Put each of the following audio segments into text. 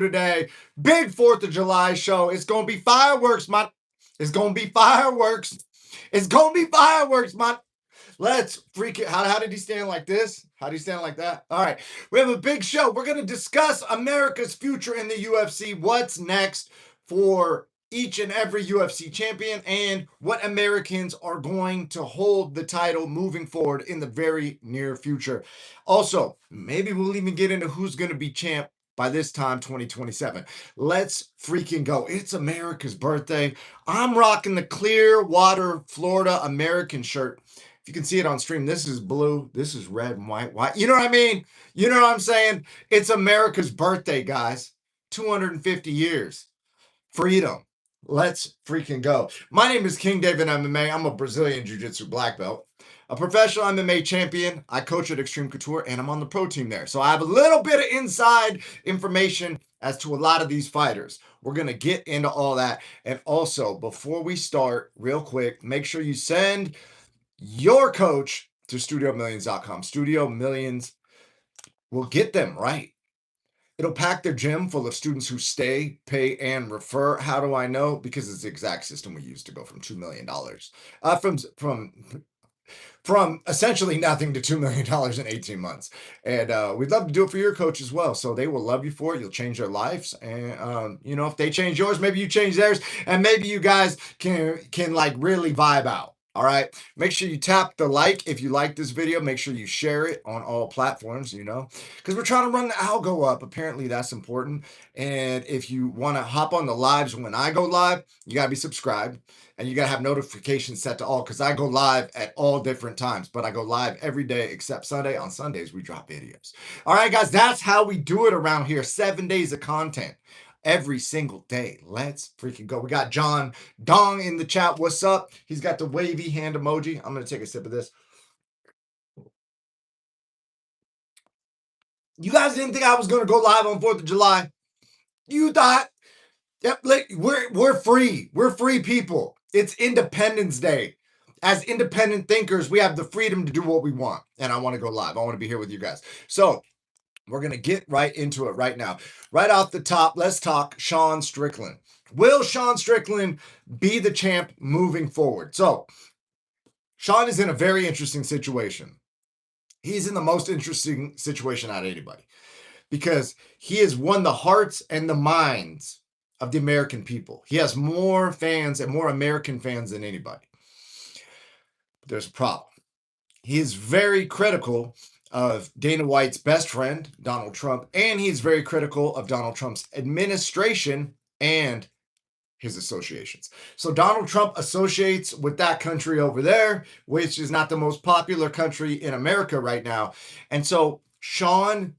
today. Big 4th of July show. It's going to be fireworks, man. It's going to be fireworks. It's going to be fireworks, man. Let's freak it. How did he stand like this? How do you stand like that? All right. We have a big show. We're going to discuss America's future in the UFC. What's next for each and every UFC champion and what Americans are going to hold the title moving forward in the very near future. Also, maybe we'll even get into who's going to be champ by this time, 2027. Let's freaking go. It's America's birthday. I'm rocking the Clearwater, Florida American shirt. If you can see it on stream, this is blue, this is red and white. You know what I mean? You know what I'm saying? It's America's birthday, guys. 250 years. Freedom. Let's freaking go. My name is King David MMA. I'm a Brazilian Jiu-Jitsu black belt, a professional MMA champion. I coach at Extreme Couture, and I'm on the pro team there. So I have a little bit of inside information as to a lot of these fighters. We're going to get into all that. And also, before we start, real quick, make sure you send your coach to StudioMillions.com. Studio Millions will get them right. It'll pack their gym full of students who stay, pay, and refer. How do I know? Because it's the exact system we used to go from $2 million. From essentially nothing to $2 million in 18 months. And we'd love to do it for your coach as well. So they will love you for it. You'll change their lives. And, if they change yours, maybe you change theirs. And maybe you guys can like really vibe out. All right. Make sure you tap the like if you like this video. Make sure you share it on all platforms, because we're trying to run the algo up. Apparently, that's important. And if you want to hop on the lives when I go live, you got to be subscribed and you got to have notifications set to all because I go live at all different times, but I go live every day except Sunday. On Sundays, we drop videos. All right, guys, that's how we do it around here. 7 days of content every single day. Let's freaking go. We got John Dong in the chat. What's up? He's got the wavy hand emoji. I'm going to take a sip of this. You guys didn't think I was going to go live on 4th of July? You thought? Yep, we're free. We're free people. It's Independence Day. As independent thinkers, we have the freedom to do what we want. And I want to go live. I want to be here with you guys. So we're going to get right into it right now. Right off the top, let's talk Sean Strickland. Will Sean Strickland be the champ moving forward? So Sean is in a very interesting situation. He's in the most interesting situation out of anybody because he has won the hearts and the minds of the American people. He has more fans and more American fans than anybody. But there's a problem. He is very critical of Dana White's best friend, Donald Trump, and he's very critical of Donald Trump's administration and his associations. So Donald Trump associates with that country over there, which is not the most popular country in America right now. And so Sean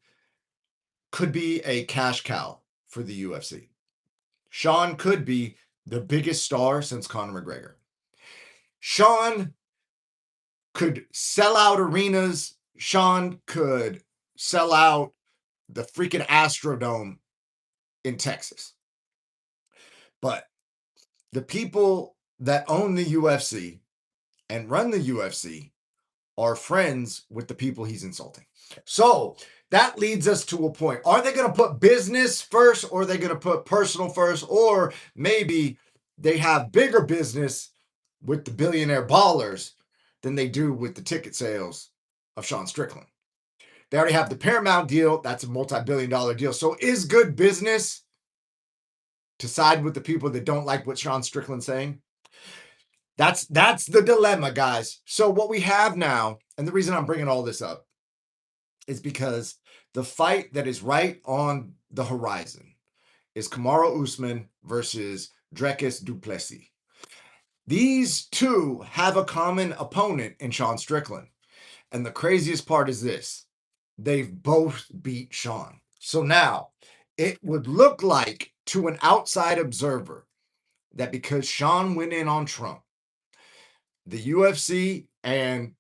could be a cash cow for the UFC. Sean could be the biggest star since Conor McGregor. Sean could sell out arenas. Sean could sell out the freaking Astrodome in Texas. But the people that own the UFC and run the UFC are friends with the people he's insulting. So that leads us to a point. Are they going to put business first or are they going to put personal first? Or maybe they have bigger business with the billionaire ballers than they do with the ticket sales of Sean Strickland. They already have the Paramount deal. That's a multi-billion-dollar deal. So is good business to side with the people that don't like what Sean Strickland's saying? That's the dilemma, guys. So what we have now, and the reason I'm bringing all this up, is because the fight that is right on the horizon is Kamaru Usman versus Dricus du Plessis. These two have a common opponent in Sean Strickland. And the craziest part is this. They've both beat Sean. So now it would look like to an outside observer that because Sean went in on Trump, the UFC and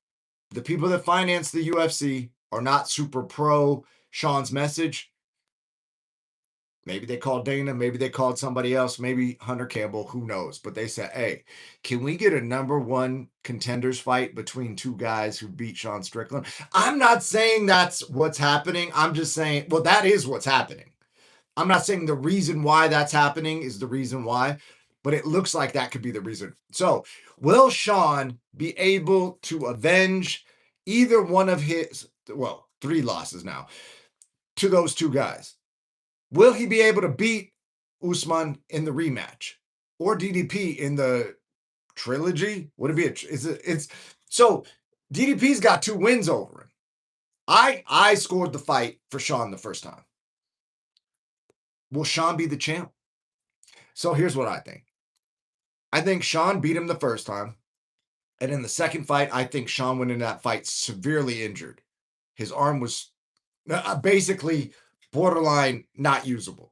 the people that finance the UFC are not super pro Sean's message. Maybe they called Dana, maybe they called somebody else, maybe Hunter Campbell, who knows? But they said, hey, can we get a number one contenders fight between two guys who beat Sean Strickland? I'm not saying that's what's happening. I'm just saying, well, that is what's happening. I'm not saying the reason why that's happening is the reason why, but it looks like that could be the reason. So, will Sean be able to avenge either one of his, well, 3 losses now to those 2 guys? Will he be able to beat Usman in the rematch or DDP in the trilogy? Would it be it's so DDP's got 2 wins over him. I scored the fight for Sean the first time. Will Sean be the champ? So here's what I think. I think Sean beat him the first time. And in the second fight, I think Sean went into that fight severely injured. His arm was basically borderline not usable.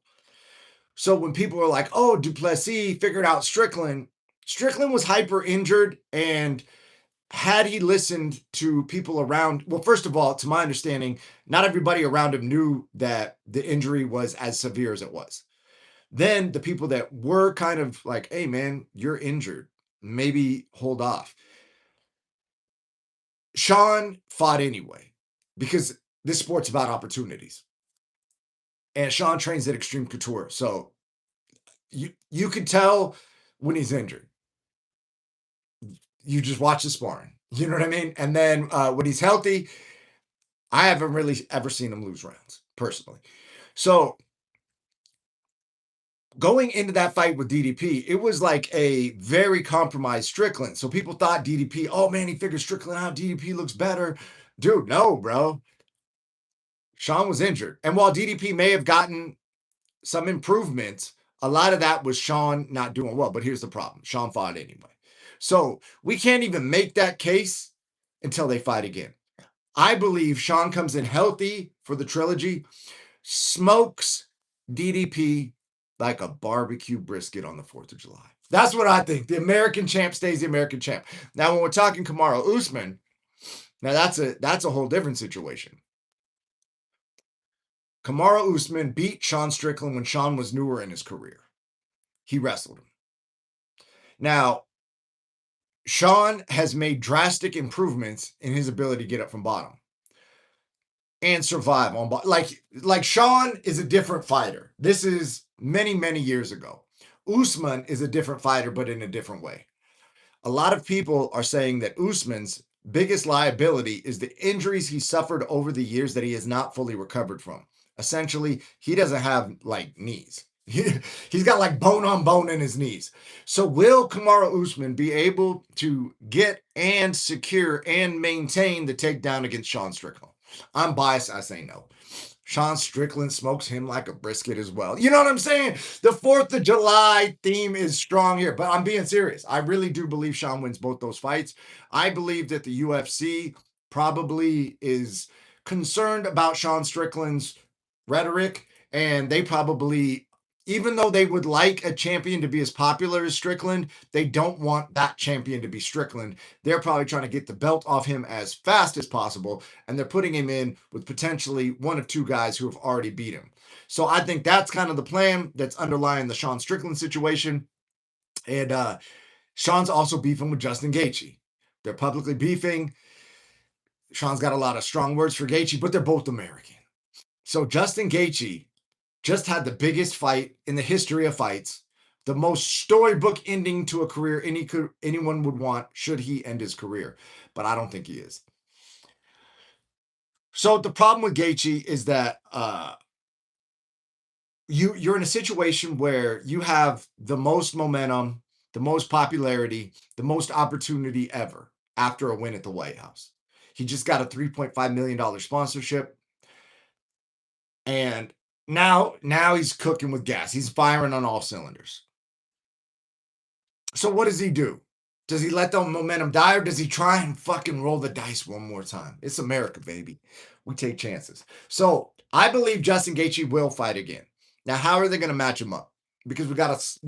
So when people were like, oh, Duplessis figured out Strickland, Strickland was hyper injured. And had he listened to people around, well, first of all, to my understanding, not everybody around him knew that the injury was as severe as it was. Then the people that were kind of like, hey, man, you're injured. Maybe hold off. Sean fought anyway because this sport's about opportunities. And Sean trains at Extreme Couture. So you could tell when he's injured. You just watch the sparring. You know what I mean? And then when he's healthy, I haven't really ever seen him lose rounds personally. So going into that fight with DDP, it was like a very compromised Strickland. So people thought DDP, oh man, he figured Strickland out. DDP looks better. Dude, no, bro. Sean was injured. And while DDP may have gotten some improvements, a lot of that was Sean not doing well. But here's the problem. Sean fought anyway. So we can't even make that case until they fight again. I believe Sean comes in healthy for the trilogy, smokes DDP like a barbecue brisket on the 4th of July. That's what I think. The American champ stays the American champ. Now, when we're talking Kamaru Usman, now that's a whole different situation. Kamaru Usman beat Sean Strickland when Sean was newer in his career. He wrestled him. Now, Sean has made drastic improvements in his ability to get up from bottom and survive on bottom. Like Sean is a different fighter. This is many years ago. Usman is a different fighter, but in a different way. A lot of people are saying that Usman's biggest liability is the injuries he suffered over the years that he has not fully recovered from. Essentially, he doesn't have like knees. He's got like bone on bone in his knees. So will Kamaru Usman be able to get and secure and maintain the takedown against Sean Strickland? I'm biased. I say no. Sean Strickland smokes him like a brisket as well. You know what I'm saying? The 4th of July theme is strong here, but I'm being serious. I really do believe Sean wins both those fights. I believe that the UFC probably is concerned about Sean Strickland's rhetoric, and they probably, even though they would like a champion to be as popular as Strickland, they don't want that champion to be Strickland. They're probably trying to get the belt off him as fast as possible, and they're putting him in with potentially one of 2 guys who have already beat him. So I think that's kind of the plan that's underlying the Sean Strickland situation. And Sean's also beefing with Justin Gaethje. They're publicly beefing. Sean's got a lot of strong words for Gaethje, but they're both American. So Justin Gaethje just had the biggest fight in the history of fights, the most storybook ending to a career anyone would want should he end his career. But I don't think he is. So the problem with Gaethje is that you're in a situation where you have the most momentum, the most popularity, the most opportunity ever after a win at the White House. He just got a $3.5 million sponsorship. And now he's cooking with gas. He's firing on all cylinders. So what does he do? Does he let the momentum die, or does he try and fucking roll the dice one more time? It's America, baby. We take chances. So I believe Justin Gaethje will fight again. Now, how are they going to match him up? Because we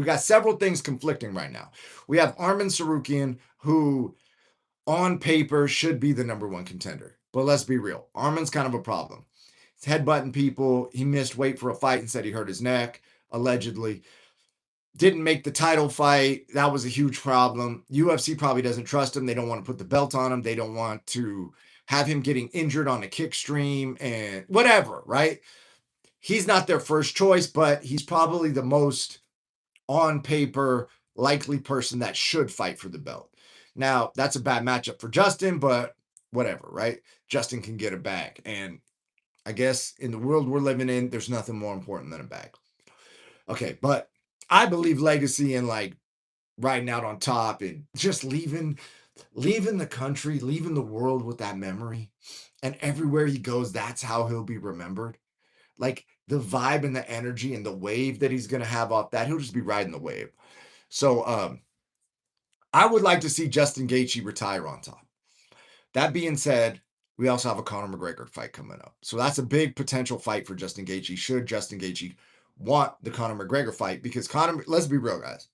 got several things conflicting right now. We have Arman Tsarukyan, who on paper should be the number 1 contender. But let's be real. Arman's kind of a problem. He's headbutting people. He missed weight for a fight and said he hurt his neck, allegedly. Didn't make the title fight. That was a huge problem. UFC probably doesn't trust him. They don't want to put the belt on him. They don't want to have him getting injured on a kick stream and whatever, right? he's not their first choice, but he's probably the most on paper likely person that should fight for the belt. Now, that's a bad matchup for Justin, but whatever, right? Justin can get a bag. And I guess in the world we're living in, there's nothing more important than a bag. Okay, but I believe legacy and like riding out on top and just leaving the country, leaving the world with that memory. And everywhere he goes, that's how he'll be remembered. Like the vibe and the energy and the wave that he's gonna have off that, he'll just be riding the wave. So I would like to see Justin Gaethje retire on top. That being said, we also have a Conor McGregor fight coming up. So that's a big potential fight for Justin Gaethje. Should Justin Gaethje want the Conor McGregor fight? Because Conor, let's be real, guys.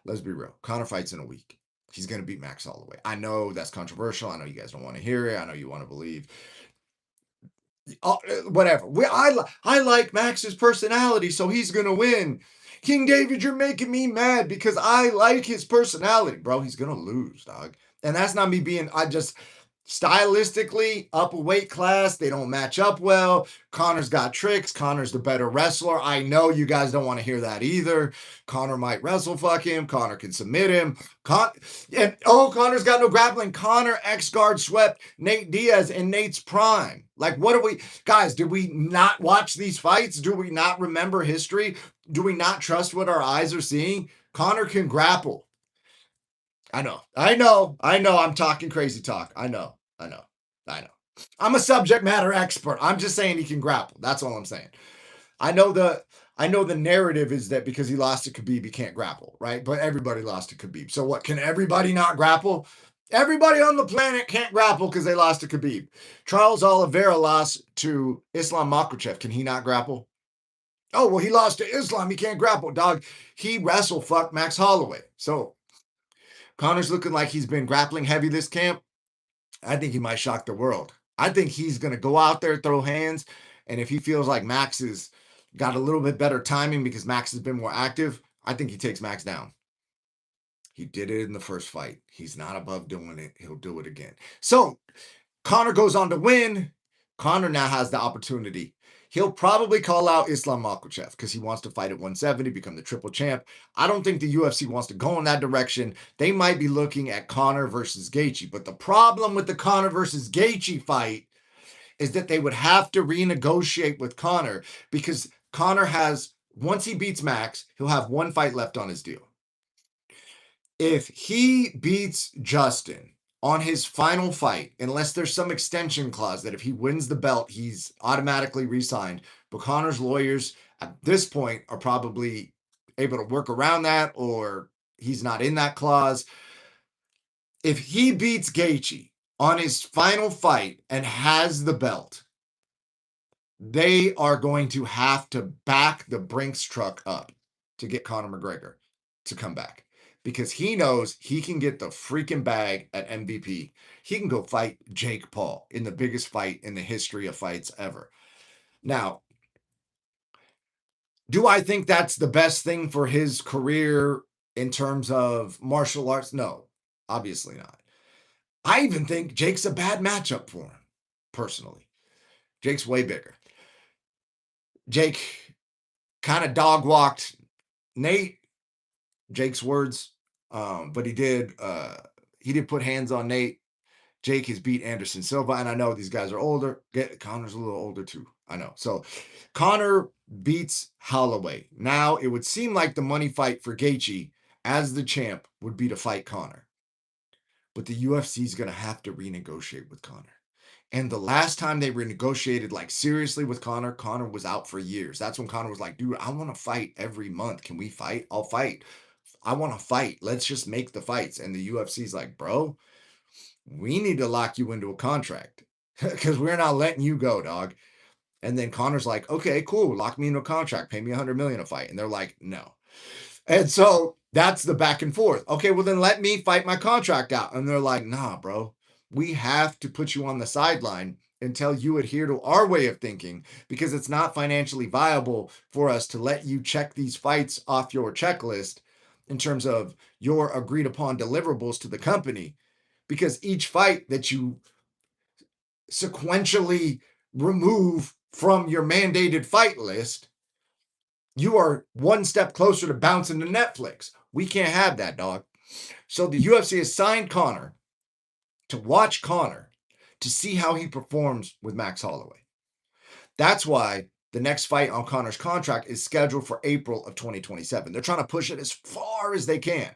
Let's be real. Conor fights in a week. He's going to beat Max Holloway. I know that's controversial. I know you guys don't want to hear it. I know you want to believe whatever. I like Max's personality, so he's gonna win. King David, you're making me mad because I like his personality, bro. He's gonna lose, dog. And that's not me being. I just stylistically up a weight class. They don't match up well. Connor's got tricks. Connor's the better wrestler. I know you guys don't want to hear that either. Connor might wrestle fuck him. Connor can submit him. Connor's got no grappling. Connor X-Guard swept Nate Diaz in Nate's prime. Like, what are we, guys? Did we not watch these fights? Do we not remember history? Do we not trust what our eyes are seeing? Connor can grapple. I know. I'm talking crazy talk. I know. I'm a subject matter expert. I'm just saying he can grapple. That's all I'm saying. I know the narrative is that because he lost to Khabib, he can't grapple, right? But everybody lost to Khabib. So what? Can everybody not grapple? Everybody on the planet can't grapple because they lost to Khabib. Charles Oliveira lost to Islam Makhachev. Can he not grapple? Oh, well, he lost to Islam. He can't grapple, dog. He wrestle fucked Max Holloway. So Connor's looking like he's been grappling heavy this camp. I think he might shock the world. I think he's going to go out there, throw hands, and if he feels like Max has got a little bit better timing because Max has been more active, I think he takes Max down. He did it in the first fight. He's not above doing it. He'll do it again. So Connor goes on to win. Connor now has the opportunity. He'll probably call out Islam Makhachev because he wants to fight at 170, become the triple champ. I don't think the UFC wants to go in that direction. They might be looking at Conor versus Gaethje. But the problem with the Conor versus Gaethje fight is that they would have to renegotiate with Conor because Conor has, once he beats Max, he'll have one fight left on his deal. If he beats Justin on his final fight, unless there's some extension clause that if he wins the belt, he's automatically re-signed. But Connor's lawyers at this point are probably able to work around that, or he's not in that clause. If he beats Gaethje on his final fight and has the belt, they are going to have to back the Brinks truck up to get Conor McGregor to come back because he knows he can get the freaking bag at MVP. He can go fight Jake Paul in the biggest fight in the history of fights ever. Now, do I think that's the best thing for his career in terms of martial arts? No, obviously not. I even think Jake's a bad matchup for him, personally. Jake's way bigger. Jake kind of dog walked Nate, Jake's words, but he did put hands on Nate. Jake has beat Anderson Silva, and I know these guys are older. Connor's a little older too. I know. So Connor beats Holloway. Now it would seem like the money fight for Gaethje as the champ would be to fight Connor. But the UFC is going to have to renegotiate with Connor. And the last time they renegotiated like seriously with Connor, Connor was out for years. That's when Connor was like, dude, I want to fight every month. Can we fight? I'll fight. I want to fight. Let's just make the fights. And the UFC's like, bro, we need to lock you into a contract because we're not letting you go, dog. And then Connor's like, okay, cool. Lock me into a contract. Pay me $100 million a fight. And they're like, no. And so that's the back and forth. Okay, well then let me fight my contract out. And they're like, nah, bro, we have to put you on the sideline until you adhere to our way of thinking because it's not financially viable for us to let you check these fights off your checklist in terms of your agreed upon deliverables to the company. Because each fight that you sequentially remove from your mandated fight list, you are one step closer to bouncing to Netflix. We can't have that, dog. So the UFC has signed Conor to watch Conor to see how he performs with Max Holloway. That's why the next fight on Conor's contract is scheduled for April of 2027. They're trying to push it as far as they can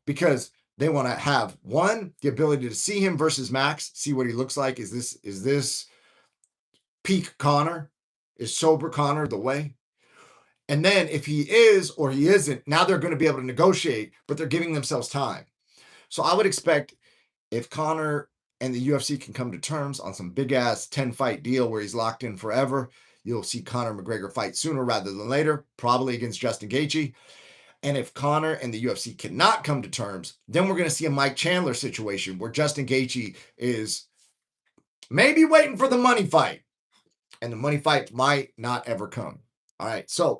because they want to have one, the ability to see him versus Max, see what he looks like. Is this peak Conor? Is sober Conor the way? And then if he is or he isn't, now they're going to be able to negotiate, but they're giving themselves time. So I would expect if Conor and the UFC can come to terms on some big ass 10-fight deal where he's locked in forever, you'll see Conor McGregor fight sooner rather than later, probably against Justin Gaethje. And if Conor and the UFC cannot come to terms, then we're going to see a Mike Chandler situation where Justin Gaethje is maybe waiting for the money fight, and the money fight might not ever come. All right. So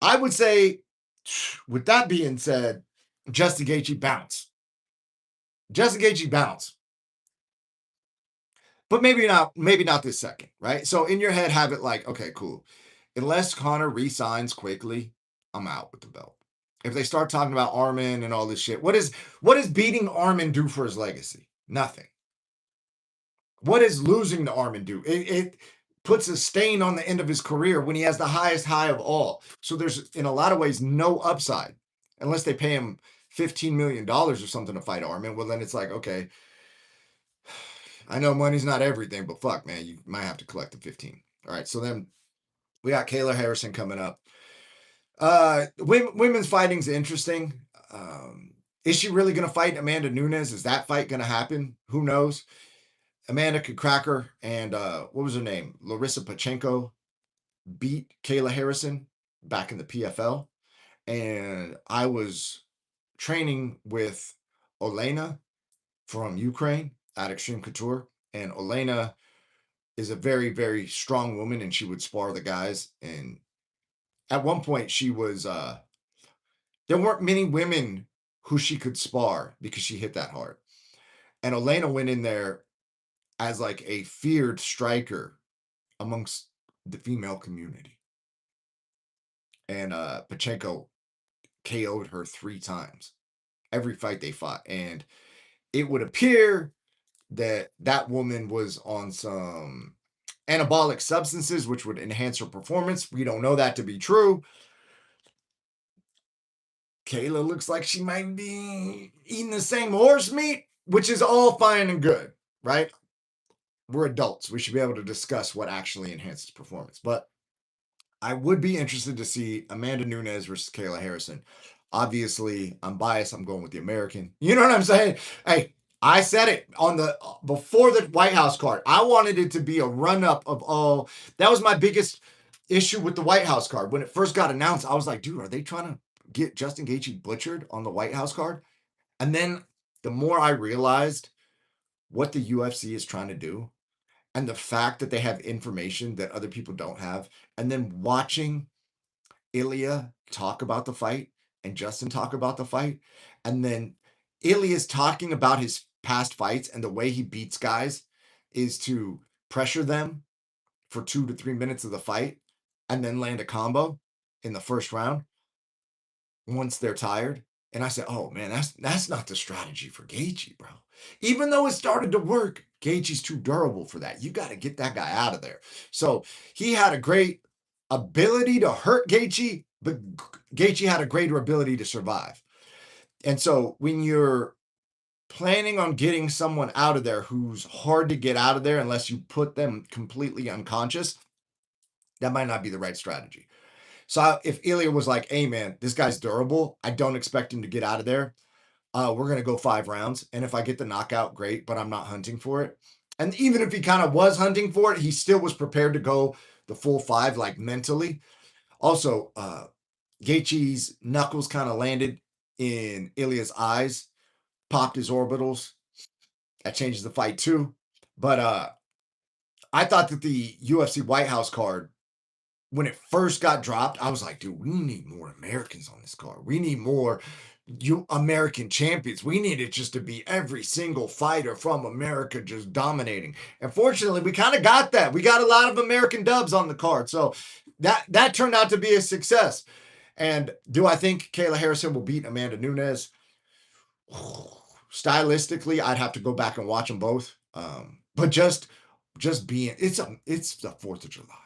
I would say, with that being said, Justin Gaethje bounce. Justin Gaethje bounce. But maybe not this second, right? So in your head, have it like, okay, cool. Unless Conor re-signs quickly, I'm out with the belt. If they start talking about Armin and all this shit, what is beating Armin do for his legacy? Nothing. What is losing to Armin do? It puts a stain on the end of his career when he has the highest high of all. So there's, in a lot of ways, no upside unless they pay him $15 million or something to fight Armin. Well, then it's like, okay, I know money's not everything, but fuck, man, you might have to collect the 15. All right, so then we got Kayla Harrison coming up. Women's fighting's interesting. Is she really going to fight Amanda Nunes? Is that fight going to happen? Who knows? Amanda could crack her, and what was her name? Larissa Pachenko beat Kayla Harrison back in the PFL, and I was training with Olena from Ukraine at Extreme Couture, and Olena is a very, very strong woman, and she would spar the guys. And at one point, she was there weren't many women who she could spar because she hit that hard. And Olena went in there as like a feared striker amongst the female community. And Pachenko KO'd her 3 times, every fight they fought. And it would appear that that woman was on some anabolic substances, which would enhance her performance. We don't know that to be true. Kayla looks like she might be eating the same horse meat, which is all fine and good, right? We're adults. We should be able to discuss what actually enhances performance. But I would be interested to see Amanda Nunes versus Kayla Harrison. Obviously, I'm biased. I'm going with the American. You know what I'm saying? Hey, I said it on the before the White House card. I wanted it to be a run-up of all. That was my biggest issue with the White House card. When it first got announced, I was like, dude, are they trying to get Justin Gaethje butchered on the White House card? And then the more I realized what the UFC is trying to do, and the fact that they have information that other people don't have, and then watching Ilya talk about the fight and Justin talk about the fight, and then Ilya's talking about his past fights and the way he beats guys is to pressure them for 2 to 3 minutes of the fight and then land a combo in the first round once they're tired. And I said, oh man, that's not the strategy for Gaethje, bro. Even though it started to work, Gaethje's too durable for that. You got to get that guy out of there. So he had a great ability to hurt Gaethje, but Gaethje had a greater ability to survive. And so when you're planning on getting someone out of there who's hard to get out of there unless you put them completely unconscious, that might not be the right strategy. So if Ilya was like, hey man, this guy's durable, I don't expect him to get out of there. We're going to go 5 rounds. And if I get the knockout, great, but I'm not hunting for it. And even if he kind of was hunting for it, he still was prepared to go the full 5, like mentally. Also, Gaethje's knuckles kind of landed in Ilya's eyes, popped his orbitals. That changes the fight too. But I thought that the UFC White House card when it first got dropped, I was like, dude, we need more Americans on this card. We need more American champions. We need it just to be every single fighter from America just dominating. And fortunately, we kind of got that. We got a lot of American dubs on the card. So that turned out to be a success. And do I think Kayla Harrison will beat Amanda Nunes? Stylistically, I'd have to go back and watch them both. But just being it's the 4th of July.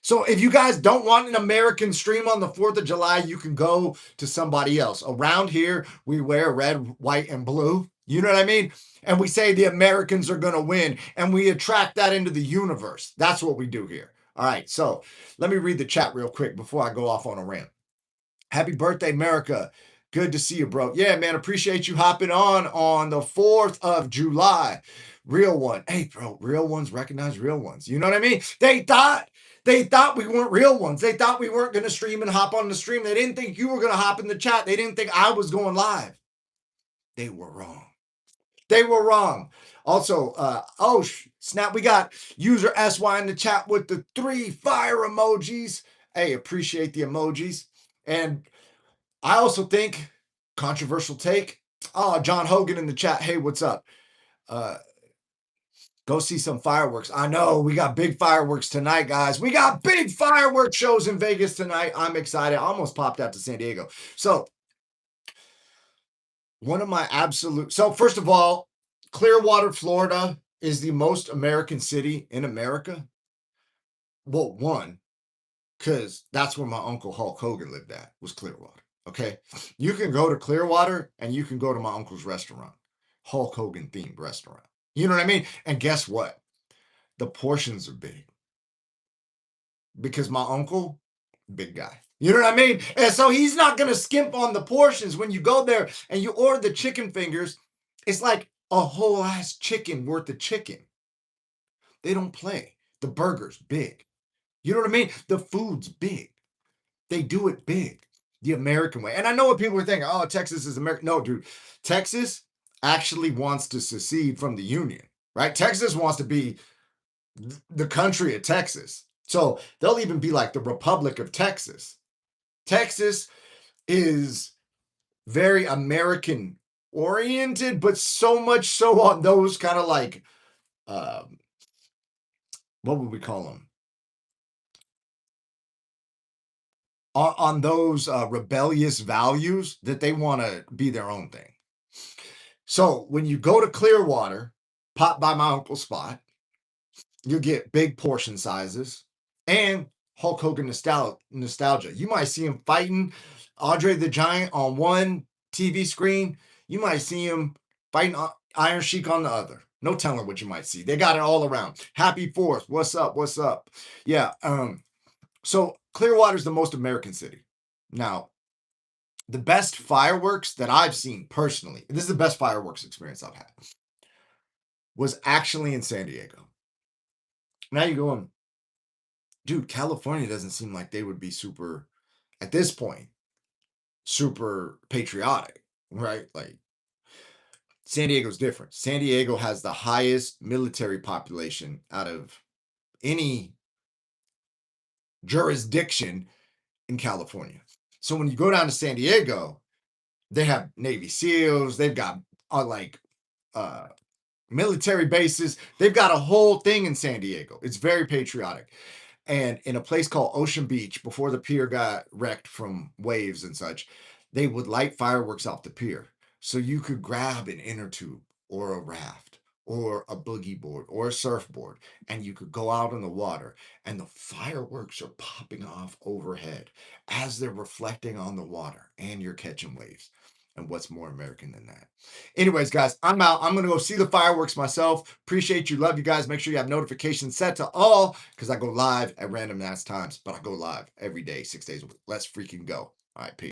So if you guys don't want an American stream on the 4th of July, you can go to somebody else. Around here, we wear red, white, and blue. You know what I mean? And we say the Americans are going to win, and we attract that into the universe. That's what we do here. All right, so let me read the chat real quick before I go off on a rant. Happy birthday, America. Good to see you, bro. Yeah, man, appreciate you hopping on the 4th of July. Real one. Hey, bro, real ones recognize real ones. You know what I mean? They thought we weren't real ones. They thought we weren't going to stream and hop on the stream. They didn't think you were going to hop in the chat. They didn't think I was going live. They were wrong. They were wrong. Also, snap, we got user SY in the chat with the 3 fire emojis. Hey, appreciate the emojis. And I also think, controversial take, John Hogan in the chat. Hey, what's up? Go see some fireworks. I know we got big fireworks tonight, guys. We got big fireworks shows in Vegas tonight. I'm excited. I almost popped out to San Diego. So one of my absolute, so first of all, Clearwater, Florida is the most American city in America. Well, one, because that's where my uncle Hulk Hogan lived at, was Clearwater. Okay. You can go to Clearwater and you can go to my uncle's restaurant, Hulk Hogan themed restaurant. You know what I mean? And guess what? The portions are big because my uncle, big guy. You know what I mean? And so he's not going to skimp on the portions. When you go there and you order the chicken fingers, it's like a whole ass chicken worth of chicken. They don't play. The burger's big. You know what I mean? The food's big. They do it big, the American way. And I know what people are thinking, oh, Texas is American. No, dude, Texas actually wants to secede from the Union, right? Texas wants to be the country of Texas. So they'll even be like the Republic of Texas. Texas is very American oriented, but so much so on those kind of like, what would we call them? On those rebellious values that they want to be their own thing. So when you go to Clearwater, pop by my uncle's spot, you get big portion sizes and Hulk Hogan nostalgia. You might see him fighting Andre the Giant on one TV screen. You might see him fighting Iron Sheik on the other. No telling what you might see. They got it all around. Happy 4th. What's up? What's up? Yeah. So Clearwater's the most American city. Now, the best fireworks that I've seen personally, this is the best fireworks experience I've had, was actually in San Diego. Now you're going, dude, California doesn't seem like they would be super, at this point, super patriotic, right? Like, San Diego's different. San Diego has the highest military population out of any jurisdiction in California. So when you go down to San Diego, they have Navy SEALs, they've got military bases. They've got a whole thing in San Diego. It's very patriotic. And in a place called Ocean Beach, before the pier got wrecked from waves and such, they would light fireworks off the pier. So you could grab an inner tube or a raft or a boogie board or a surfboard, and you could go out in the water, and the fireworks are popping off overhead as they're reflecting on the water, and you're catching waves. And what's more American than that? Anyways, guys, I'm out. I'm going to go see the fireworks myself. Appreciate you. Love you guys. Make sure you have notifications set to all because I go live at random ass times, but I go live every day, 6 days a week. Let's freaking go. All right, peace.